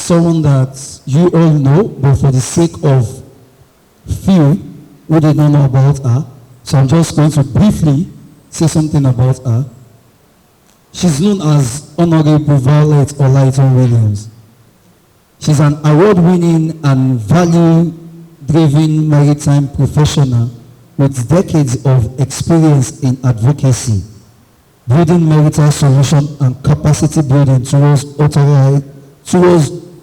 someone that you all know, but for the sake of few who did not know about her, so I'm just going to briefly say something about her. She's known as Honorable Violet Olaitan Williams. She's an award-winning and value-driven maritime professional with decades of experience in advocacy, building maritime solution and capacity building towards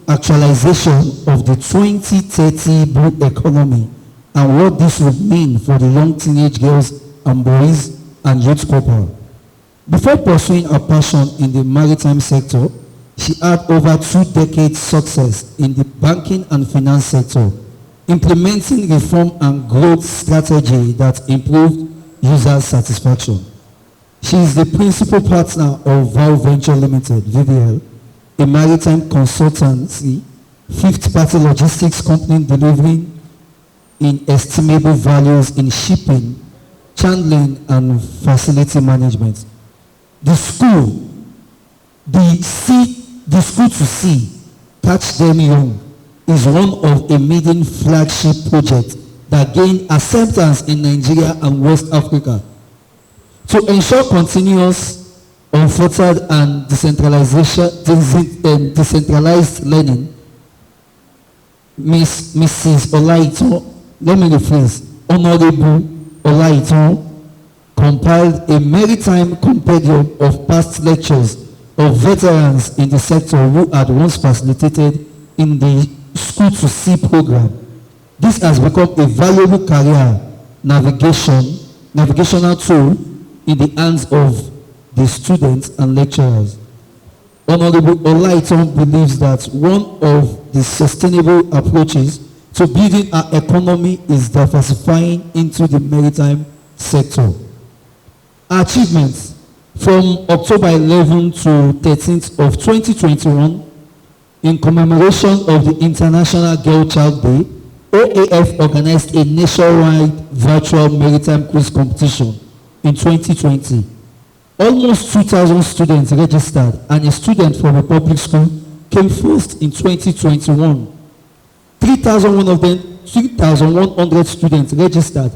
actualization of the 2030 blue economy and what this would mean for the young teenage girls and boys and youth corporal. Before pursuing her passion in the maritime sector, she had over 2 decades success in the banking and finance sector, implementing reform and growth strategy that improved user satisfaction. She is the principal partner of Val Venture Limited, VVL, a maritime consultancy, fifth-party logistics company delivering inestimable values in shipping, chandling, and facility management. The school to see, Catch Them Young, is one of a maiden flagship project that gained acceptance in Nigeria and West Africa. To ensure continuous, unfettered, and decentralized learning, Mrs. Olaitan, let me rephrase, Honorable Olaitan compiled a maritime compendium of past lectures of veterans in the sector who had once facilitated in the School to Sea program. This has become a valuable career navigational tool in the hands of the students and lecturers. Honorable Olaitan believes that one of the sustainable approaches to building our economy is diversifying into the maritime sector. Achievements from October 11 to 13th of 2021, in commemoration of the International Girl Child Day, OAF organized a nationwide virtual maritime quiz competition in 2020. Almost 2,000 students registered, and a student from a public school came first in 2021. 3,100 students registered,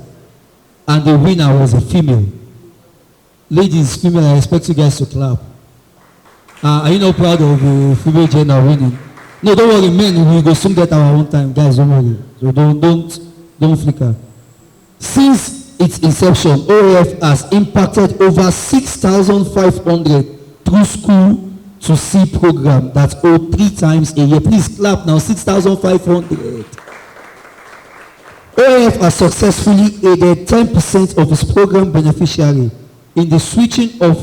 and the winner was a female. Ladies, female, I expect you guys to clap. Are you not proud of the female gender winning? No, don't worry, men, we will soon get our own time. Guys, don't worry. So don't flicker. Since its inception, OAF has impacted over 6,500 through School to Sea program that hold 3 times a year. Please clap now, 6,500. OAF has successfully aided 10% of its program beneficiary in the switching of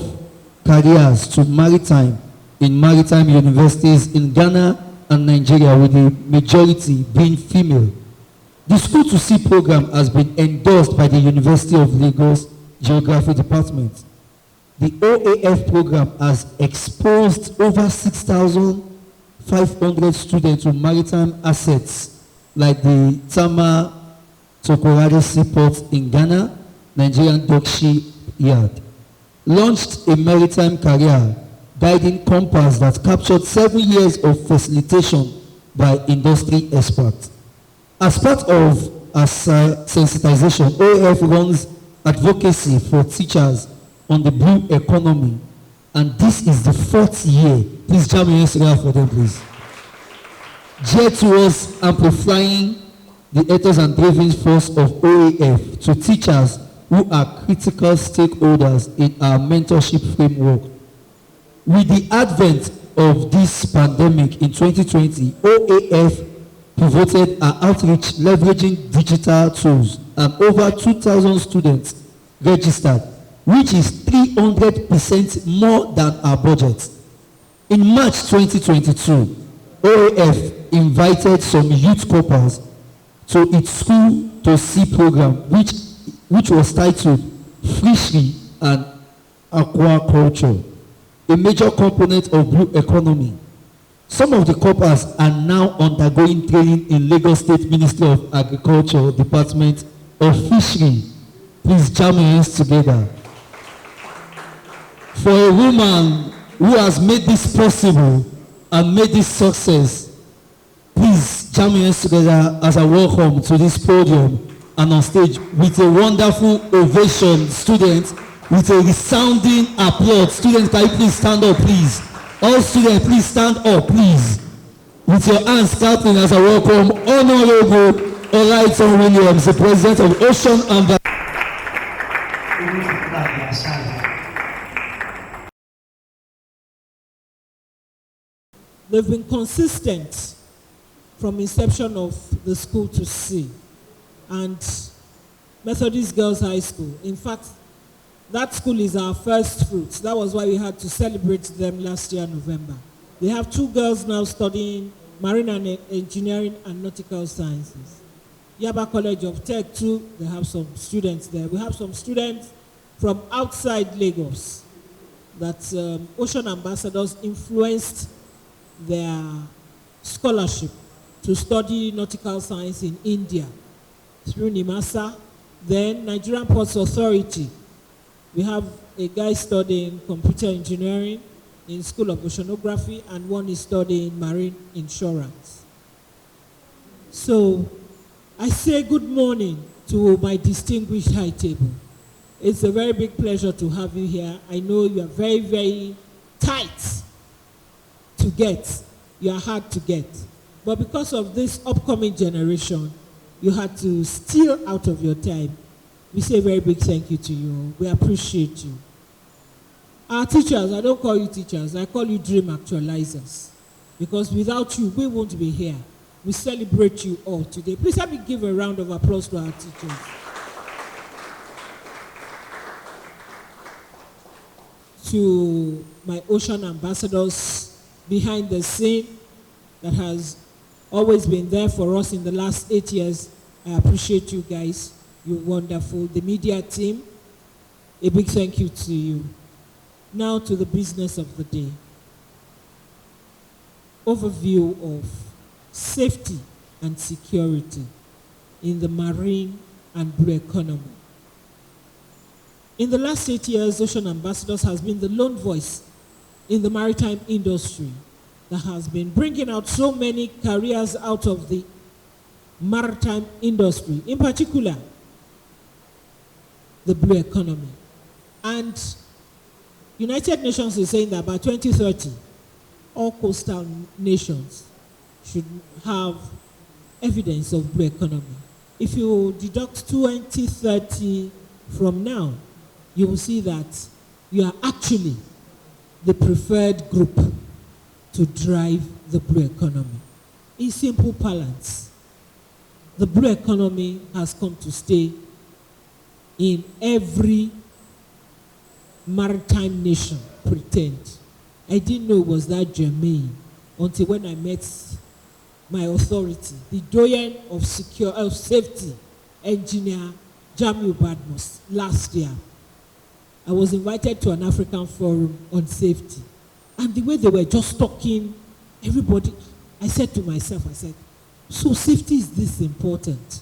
careers to maritime in maritime universities in Ghana and Nigeria, with the majority being female. The School to Sea program has been endorsed by the University of Lagos Geography Department. The OAF program has exposed over 6,500 students to maritime assets like the Tama Tokoradi Seaport in Ghana, Nigerian Dokshi Yard. Launched a maritime career guiding compass that captured 7 years of facilitation by industry experts. As part of our sensitization, OAF runs advocacy for teachers on the blue economy, and this is the 4th year. Please jam your hands together for them, please. Geared towards amplifying the ethos and driving force of OAF to teachers who are critical stakeholders in our mentorship framework. With the advent of this pandemic in 2020, OAF pivoted our outreach leveraging digital tools, and over 2,000 students registered, which is 300% more than our budget. In March 2022, OAF invited some youth couples to its School to Sea program, which was titled Fishery and Aquaculture, a major component of blue economy. Some of the couples are now undergoing training in Lagos State Ministry of Agriculture Department of Fishery. Please jam your hands together. For a woman who has made this possible and made this success, jam your hands together as I welcome to this podium and on stage with a wonderful ovation, students, with a resounding applause. Students, can you please stand up, please? All students, please stand up, please. With your hands clapping as I welcome Honorable Olaitan Williams, the President of Ocean and They've been consistent from inception of the school to C and Methodist Girls High School. In fact, that school is our first fruits. That was why we had to celebrate them last year, November. They have 2 girls now studying marine and engineering and nautical sciences. Yaba College of Tech too, they have some students there. We have some students from outside Lagos that Ocean Ambassadors influenced their scholarship to study nautical science in India through NIMASA. Then Nigerian Ports Authority, we have a guy studying computer engineering in School of Oceanography and one is studying marine insurance. So I say good morning to my distinguished high table. It's a very big pleasure to have you here. I know you are very, very tight to get, you are hard to get. But because of this upcoming generation, you had to steal out of your time. We say a very big thank you to you. We appreciate you. Our teachers, I don't call you teachers, I call you dream actualizers. Because without you, we won't be here. We celebrate you all today. Please help me give a round of applause to our teachers. To my Ocean Ambassadors behind the scene that has always been there for us in the last 8 years. I appreciate you guys. You're wonderful. The media team, a big thank you to you. Now to the business of the day. Overview of safety and security in the marine and blue economy. In the last 8 years, Ocean Ambassadors has been the lone voice in the maritime industry that has been bringing out so many careers out of the maritime industry, in particular, the blue economy. And United Nations is saying that by 2030, all coastal nations should have evidence of blue economy. If you deduct 2030 from now, you will see that you are actually the preferred group to drive the blue economy. In simple parlance, the blue economy has come to stay in every maritime nation, pretend. I didn't know it was that germane until when I met my authority, the doyen of safety, engineer Jamiu Badmus, last year. I was invited to an African forum on safety. And the way they were just talking, everybody, I said to myself, I said, so safety is this important.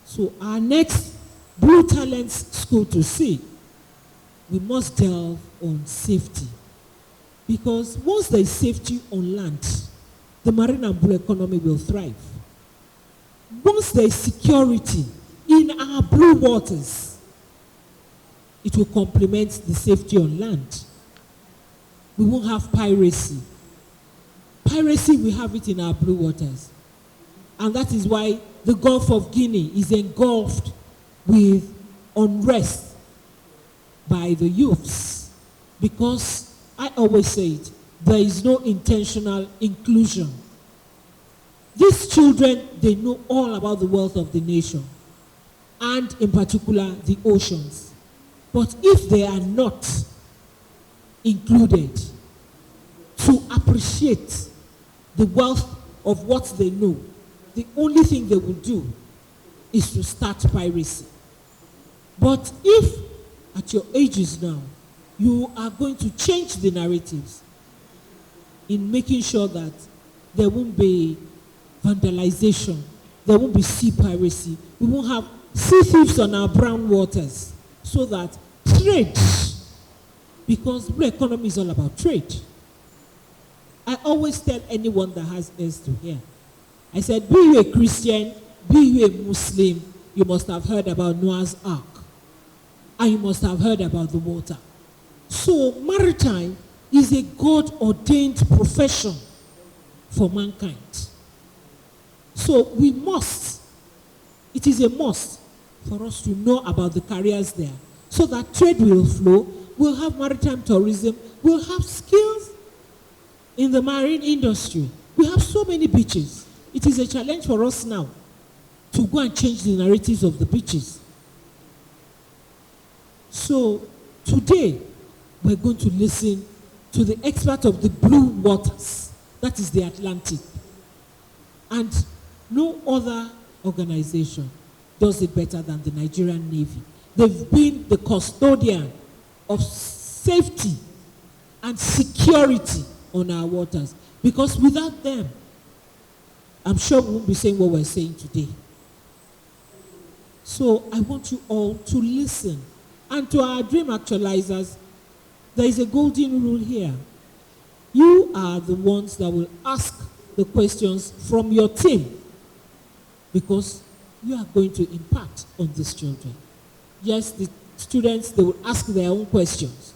So our next Blue Talents School to see, we must delve on safety. Because once there is safety on land, the marine and blue economy will thrive. Once there is security in our blue waters, it will complement the safety on land. We won't have piracy. Piracy, we have it in our blue waters. And that is why the Gulf of Guinea is engulfed with unrest by the youths. Because I always say it, there is no intentional inclusion. These children, they know all about the wealth of the nation, and in particular, the oceans. But if they are not included to appreciate the wealth of what they know, the only thing they will do is to start piracy. But if at your ages now, you are going to change the narratives in making sure that there won't be vandalization, there won't be sea piracy, we won't have sea thieves on our brown waters, so that trade, because blue economy is all about trade. I always tell anyone that has ears to hear, I said, be you a Christian, be you a Muslim, you must have heard about Noah's Ark. And you must have heard about the water. So maritime is a God-ordained profession for mankind. So we must, it is a must for us to know about the careers there so that trade will flow, we'll have maritime tourism, we'll have skills in the marine industry. We have so many beaches. It is a challenge for us now to go and change the narratives of the beaches. So today, we're going to listen to the expert of the blue waters, that is the Atlantic. And no other organization does it better than the Nigerian Navy. They've been the custodian of safety and security on our waters. Because without them, I'm sure we won't be saying what we're saying today. So I want you all to listen. And to our dream actualizers, there is a golden rule here. You are the ones that will ask the questions from your team because you are going to impact on these children. Yes, the students, they will ask their own questions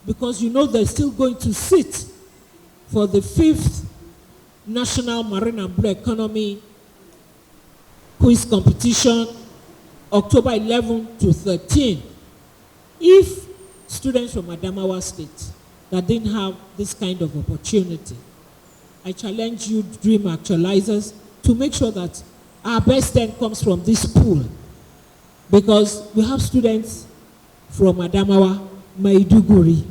because you know they're still going to sit for the 5th National Marine and Blue Economy Quiz Competition, October 11 to 13. If students from Adamawa State that didn't have this kind of opportunity, I challenge you, dream actualizers, to make sure that our best 10 comes from this pool. Because we have students from Adamawa, Maiduguri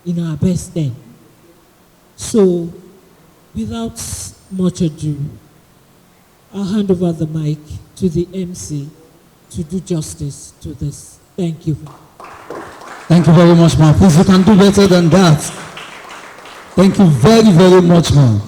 in our best 10. So, without much ado, I'll hand over the mic to the MC to do justice to this. Thank you. Thank you very much, ma'am. Please, you can do better than that. Thank you very, very much, ma'am.